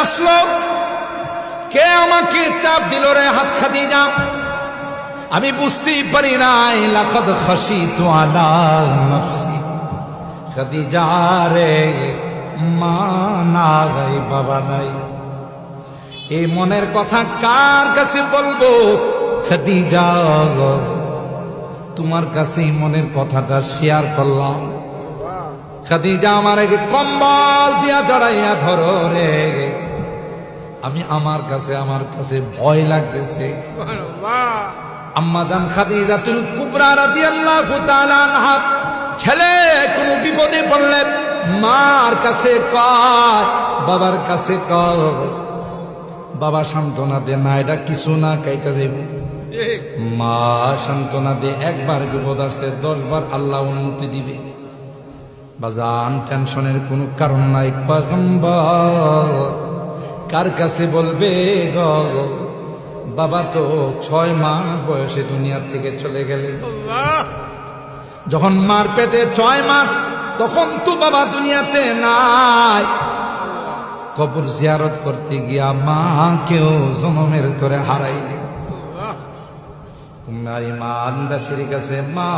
আসলো? কে আমাকে চাপ দিল রে হাত খাদিজা? আমি বুঝতেই পারি নাই। লাকাদ খাশিতু আলা নাফসি, খাদিজা রে মা নাই বাবা নাই, এই মনের কথা কার কাছে বলবো? খাদিজা, তোমার কাছে মনের কথাটা শেয়ার করলাম। খাদিজা আমার কম্বল দিয়া জড়াইয়া ধরো রে, আমি আমার কাছে ভয় লাগতেছে। আম্মাজান খাদিজাতুল কুবরা রাদিয়াল্লাহু তাআলা আনহা ছেলে কোন বিপদে পড়লে মার কাছে কয়, বাবার কাছে কয়, বাবা সান্ত্বনা দে না, এটা কিছু না, কাইটা যাইব। মা সান্ত্বনা দে, একবার বিপদ আসছে 10 বার আল্লাহ অনুমতি দিবে। বাজান টেনশনের কোনো কারণ নাই। পয়গম্বর কার কাছে বলবে গো? বাবা তো 6 মাস বয়সে দুনিয়ার থেকে চলে গেলেন। যখন মার পেটে 6 মাস, তখন তো বাবা দুনিয়াতে নাই। কবর জিয়ারত করতে গিয়া মা কেউ জনমের তরে হারাইলে। ইমান দাসের কাছে মা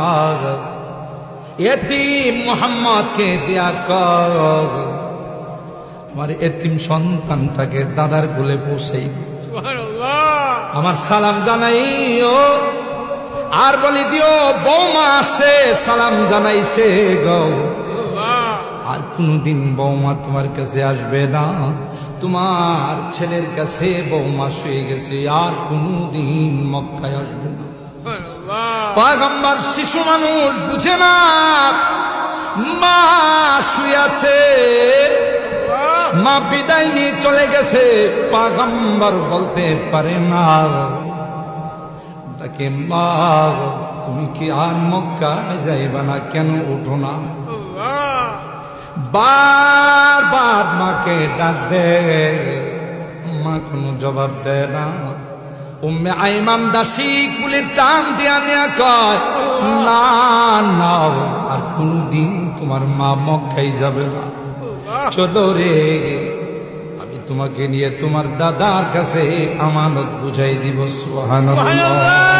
এতিম মুহাম্মদকে দিয়া কর, আমার এতিম সন্তানটাকে দাদার কোলে পৌঁছাই, আমার সালাম জানাইও। আর বলি দিও বৌমা আসে সালাম জানাইছে গো। আর কোনদিন বৌমা তোমার কাছে আসবে না, তোমার ছেলের কাছে বৌমা শুয়ে গেছে, আর কোনদিন মক্কায় আসবে না। পয়গম্বর শিশু মানুষ বুঝে না, মা শুয়ে আছে, মা বিদায় নিয়ে চলে গেছে। পয়গম্বর বলতে পারে না, তাকে মা তুমি কি আর মক্কায় যাইবা না? কেন উঠো না? বারবার মাকে ডাক দে, মা কোনো জবাব দেয় না। উম্মে আইমান দাসী কুলে টান দিয়া নিয়া কয়, না না, আর কোনদিন তোমার মা মক্কায় যাবে না। চলো রে, আমি তোমাকে নিয়ে তোমার দাদার কাছে আমানত বুঝাই দিব। সুবহানাল্লাহ।